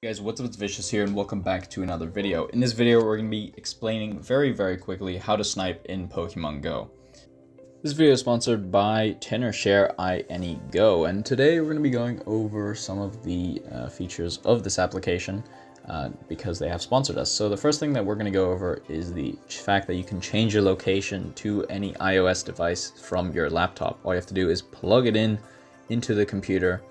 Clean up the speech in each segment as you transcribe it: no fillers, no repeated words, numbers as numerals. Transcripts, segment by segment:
Hey guys, what's up, it's Vicious here and welcome back to another video. In this video we're going to be explaining very quickly how to snipe in Pokemon Go. This video is sponsored by TenorShare Go, and today we're going to be going over some of the features of this application because they have sponsored us. So the first thing that we're going to go over is the fact that you can change your location to any iOS device from your laptop. All you have to do is plug it into the computer.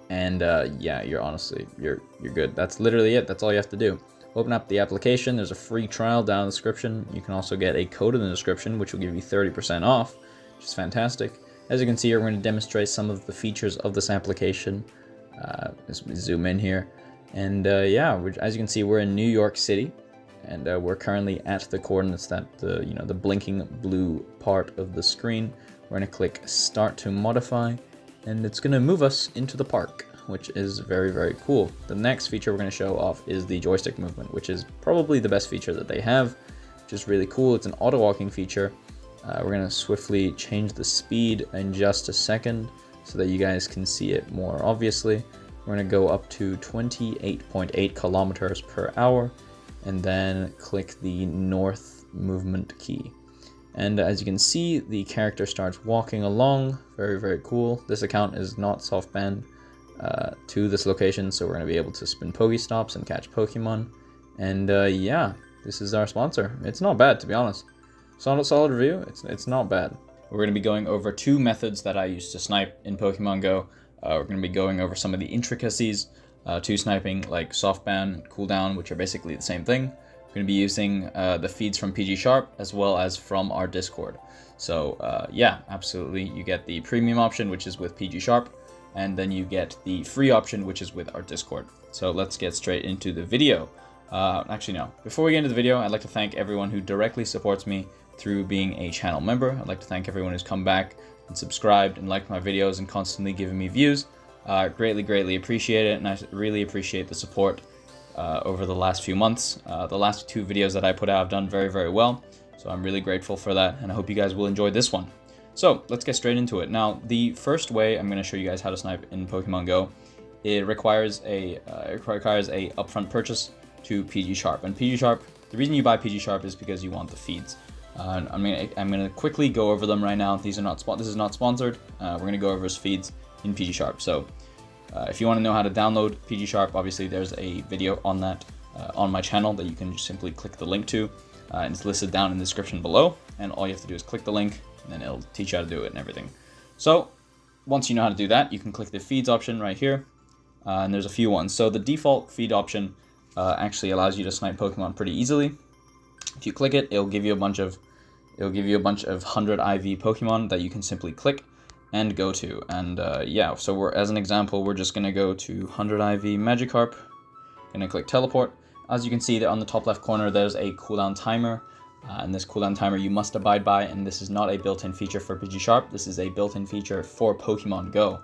And yeah, you're good. That's literally it. That's all you have to do. Open up the application. There's a free trial down in the description. You can also get a code in the description, which will give you 30% off, which is fantastic. As you can see, we're going to demonstrate some of the features of this application. Let's zoom in here. And yeah, as you can see, we're in New York City, and we're currently at the coordinates that the blinking blue part of the screen. We're going to click Start to Modify. And it's going to move us into the park, which is very cool. The next feature we're going to show off is the joystick movement, which is probably the best feature that they have, which is really cool. It's an auto walking feature. We're going to swiftly change the speed in just a second so that you guys can see it more obviously. We're going to go up to 28.8 kilometers per hour and then click the north movement key. And as you can see, the character starts walking along. Very cool. This account is not soft banned to this location, so we're going to be able to spin PokéStops and catch Pokemon. And yeah, this is our sponsor. It's not bad, to be honest. Solid review. It's not bad. We're going to be going over two methods that I use to snipe in Pokemon Go. We're going to be going over some of the intricacies to sniping, like soft ban and cooldown, which are basically the same thing. We're going to be using the feeds from PGSharp as well as from our Discord. So yeah, absolutely. You get the premium option, which is with PGSharp, and then you get the free option, which is with our Discord. So let's get straight into the video. Actually, no. Before we get into the video, I'd like to thank everyone who directly supports me through being a channel member. I'd like to thank everyone who's come back and subscribed and liked my videos and constantly giving me views. Greatly appreciate it, and I really appreciate the support over the last few months. The last two videos that I put out have done very well, so I'm really grateful for that, and I hope you guys will enjoy this one. So let's get straight into it. Now, the first way I'm going to show you guys how to snipe in Pokemon Go, it requires a upfront purchase to PGSharp. And PGSharp, the reason you buy PGSharp is because you want the feeds. I'm gonna quickly go over them right now. This is not sponsored. We're gonna go over his feeds in PGSharp. So if you want to know how to download PGSharp, obviously there's a video on that on my channel that you can just simply click the link to, and it's listed down in the description below, and all you have to do is click the link and then it'll teach you how to do it and everything. So once you know how to do that, you can click the feeds option right here, and there's a few ones. So the default feed option actually allows you to snipe Pokemon pretty easily. If you click it, it'll give you a bunch of 100 IV Pokemon that you can simply click and go to. And yeah, so as an example, we're just gonna go to 100 IV Magikarp, gonna click teleport. As you can see that on the top left corner, there's a cooldown timer, and this cooldown timer you must abide by, and this is not a built-in feature for PGSharp. This is a built-in feature for Pokemon Go.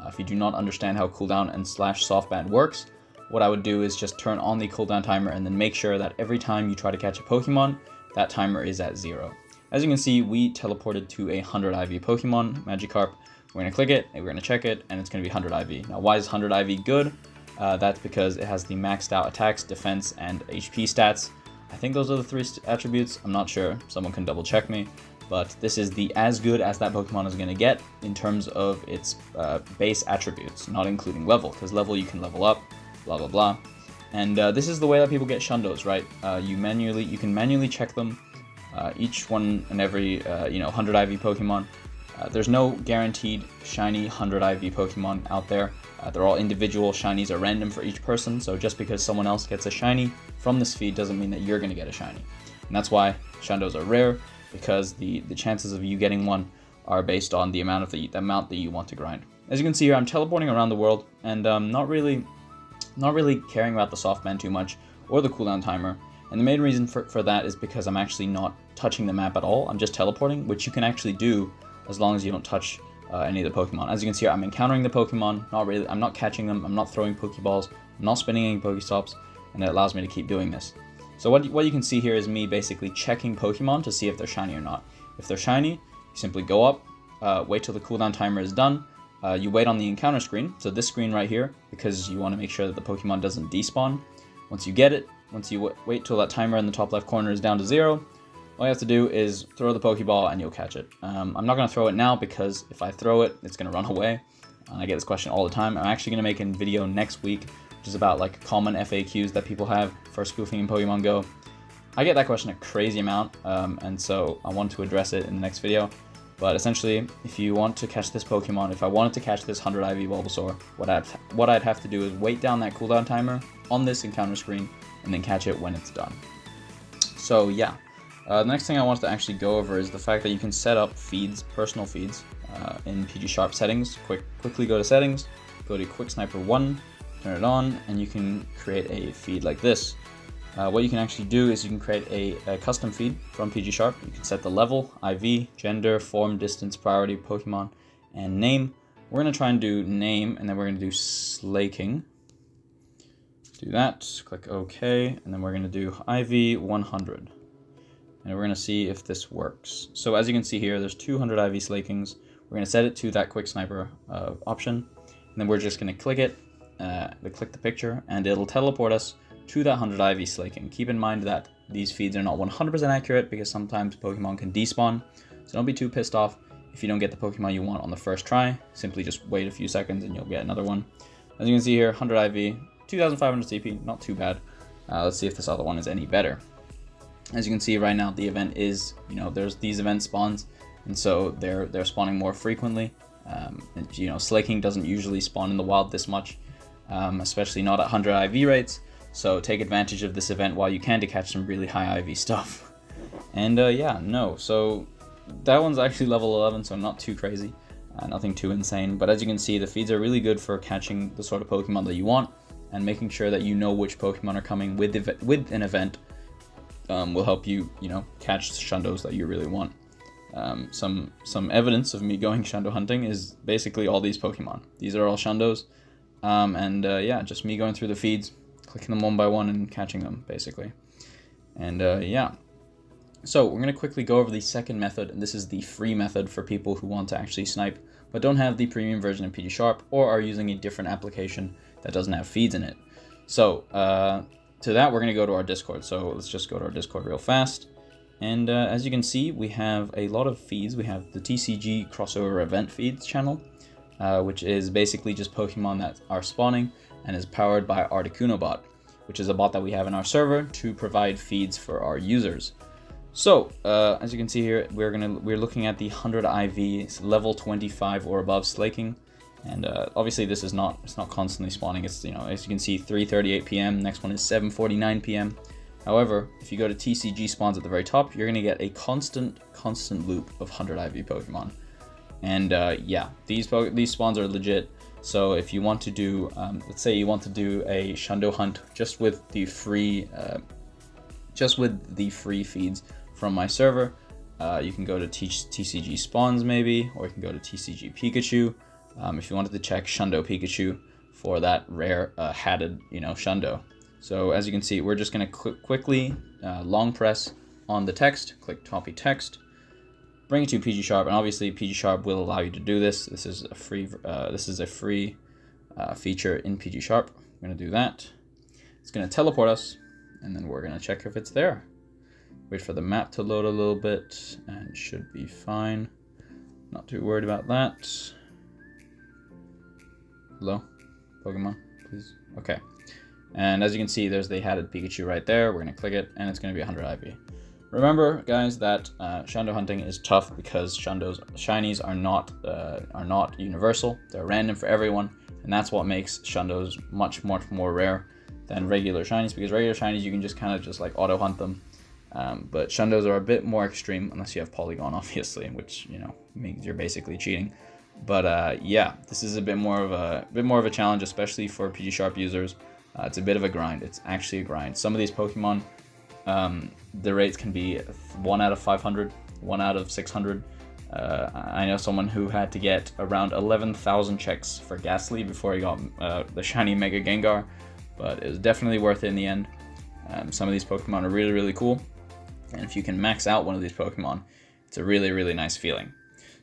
If you do not understand how cooldown and /softban works, what I would do is just turn on the cooldown timer and then make sure that every time you try to catch a Pokemon, that timer is at 0. As you can see, we teleported to a 100 IV Pokemon, Magikarp. We're going to click it, and we're going to check it, and it's going to be 100 IV. Now, why is 100 IV good? That's because it has the maxed out attacks, defense, and HP stats. I think those are the 3 attributes. I'm not sure. Someone can double check me. But this is the as good as that Pokemon is going to get in terms of its base attributes, not including level, because level you can level up, blah. And this is the way that people get Shundos, right? You can manually check them. Each one and every 100 IV Pokemon. There's no guaranteed shiny 100 IV Pokemon out there. They're all individual. Shinies are random for each person, so just because someone else gets a shiny from this feed doesn't mean that you're going to get a shiny. And that's why Shundos are rare, because the chances of you getting one are based on the amount that you want to grind. As you can see here, I'm teleporting around the world, and not really caring about the soft ban too much or the cooldown timer. And the main reason for that is because I'm actually not touching the map at all. I'm just teleporting, which you can actually do as long as you don't touch any of the Pokemon. As you can see here, I'm encountering the Pokemon. I'm not catching them. I'm not throwing Pokeballs. I'm not spinning any Pokestops, and it allows me to keep doing this. So what you can see here is me basically checking Pokemon to see if they're shiny or not. If they're shiny, you simply go up, wait till the cooldown timer is done, you wait on the encounter screen, so this screen right here, because you want to make sure that the Pokemon doesn't despawn. Once you get it, once you wait till that timer in the top left corner is down to 0, all you have to do is throw the Pokeball and you'll catch it. I'm not going to throw it now because if I throw it, it's going to run away. I get this question all the time. I'm actually going to make a video next week, which is about like common FAQs that people have for spoofing in Pokemon Go. I get that question a crazy amount, and so I want to address it in the next video. But essentially, if you want to catch this Pokemon, if I wanted to catch this 100 IV Bulbasaur, what I'd have to do is wait down that cooldown timer on this encounter screen and then catch it when it's done. So yeah, the next thing I wanted to actually go over is the fact that you can set up feeds, personal feeds, in PGSharp settings. Quickly go to settings, go to Quick Sniper 1, turn it on, and you can create a feed like this. What you can actually do is you can create a custom feed from PGSharp. You can set the level, IV, gender, form, distance, priority, Pokemon, and name. We're going to try and do name, and then we're going to do slaking. Do that, click OK, and then we're going to do IV 100. And we're going to see if this works. So as you can see here, there's 200 IV slakings. We're going to set it to that Quick Sniper option, and then we're just going to click it, click the picture, and it'll teleport us to that 100 IV slaking. Keep in mind that these feeds are not 100% accurate because sometimes Pokemon can despawn, so don't be too pissed off if you don't get the Pokemon you want on the first try. Simply just wait a few seconds and you'll get another one. As you can see here, 100 IV, 2500 CP, not too bad. Let's see if this other one is any better. As you can see right now, the event is, there's these event spawns, and so they're spawning more frequently. Slaking doesn't usually spawn in the wild this much, especially not at 100 IV rates. So take advantage of this event while you can to catch some really high IV stuff. And so that one's actually level 11, so not too crazy, nothing too insane. But as you can see, the feeds are really good for catching the sort of Pokemon that you want, and making sure that you know which Pokemon are coming with an event will help you, catch Shundos that you really want. Some evidence of me going Shundo hunting is basically all these Pokemon. These are all Shundos, just me going through the feeds, clicking them one by one and catching them, basically. And so we're going to quickly go over the second method, and this is the free method for people who want to actually snipe but don't have the premium version of PGSharp or are using a different application that doesn't have feeds in it. So to that, we're going to go to our Discord. So let's just go to our Discord real fast. And as you can see, we have a lot of feeds. We have the TCG crossover event feeds channel, which is basically just Pokemon that are spawning and is powered by Articuno bot, which is a bot that we have in our server to provide feeds for our users. So as you can see here, we're looking at the 100 IV level 25 or above slaking, and obviously this is it's not constantly spawning. It's as you can see 3:38 p.m. Next one is 7:49 p.m. However, if you go to TCG spawns at the very top, you're gonna get a constant loop of 100 IV Pokemon, and these spawns are legit. So if you want to do, let's say you want to do a Shundo hunt just with the free feeds from my server, you can go to TCG spawns maybe, or you can go to TCG Pikachu. If you wanted to check Shundo Pikachu for that rare hatted, Shundo. So as you can see, we're just gonna quickly long press on the text, click copy text, bring it to PGSharp, and obviously PGSharp will allow you to do this. This is a free feature in PGSharp. I'm gonna do that. It's gonna teleport us, and then we're gonna check if it's there. Wait for the map to load a little bit, and it should be fine. Not too worried about that. Hello, Pokemon, please. Okay. And as you can see, there's the hatted Pikachu right there. We're gonna click it, and it's gonna be 100 IV. Remember, guys, that Shundo hunting is tough because shinies are not universal. They're random for everyone, and that's what makes Shundos much more rare than regular shinies. Because regular shinies, you can just kind of just like auto hunt them, but Shundos are a bit more extreme unless you have Polygon, obviously, which means you're basically cheating. But yeah, this is a bit more of a challenge, especially for PGSharp users. It's a bit of a grind. It's actually a grind. Some of these Pokemon, the rates can be 1 out of 500, 1 out of 600. I know someone who had to get around 11,000 checks for Ghastly before he got the shiny Mega Gengar, but it was definitely worth it in the end. Some of these Pokemon are really cool, and if you can max out one of these Pokemon, it's a really nice feeling.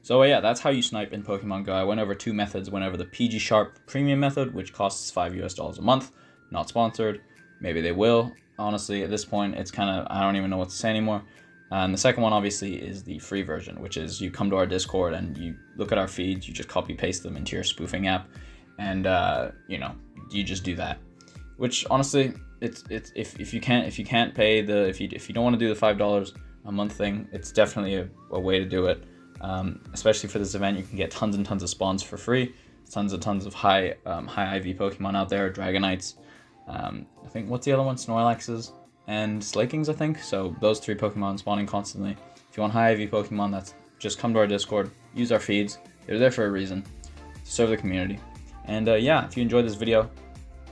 So yeah, that's how you snipe in Pokemon Go. I went over 2 methods. Went over the PGSharp premium method, which costs $5 a month. Not sponsored. Maybe they will. Honestly, at this point, it's kind of, I don't even know what to say anymore. And the second one, obviously, is the free version, which is you come to our Discord and you look at our feeds. You just copy paste them into your spoofing app, and you just do that. Which honestly, it's if you can't pay the if you don't want to do the $5 a month thing, it's definitely a way to do it. Especially for this event, you can get tons and tons of spawns for free, tons and tons of high IV Pokemon out there, Dragonites. I think, what's the other one? Snorlaxes and Slakings, I think. So those 3 Pokemon spawning constantly. If you want high IV Pokemon, that's just come to our Discord, use our feeds. They're there for a reason, to serve the community. And yeah, if you enjoyed this video,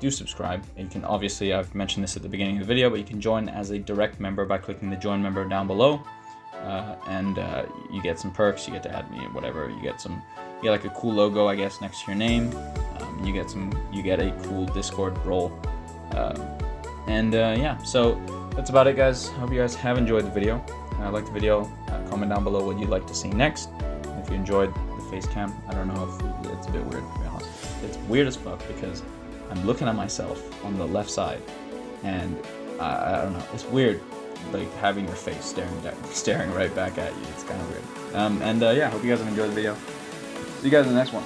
do subscribe. You can, obviously, I've mentioned this at the beginning of the video, but you can join as a direct member by clicking the join member down below. You get some perks. You get to add me, whatever. You get like a cool logo, I guess, next to your name. You get a cool Discord role. Yeah, so that's about it, guys. Hope you guys have enjoyed the video. Like the video, comment down below what you'd like to see next. If you enjoyed the face cam, I don't know if it's a bit weird, to be honest. It's weird as fuck because I'm looking at myself on the left side, and I don't know. It's weird, like having your face staring right back at you. It's kind of weird. Yeah, hope you guys have enjoyed the video. See you guys in the next one.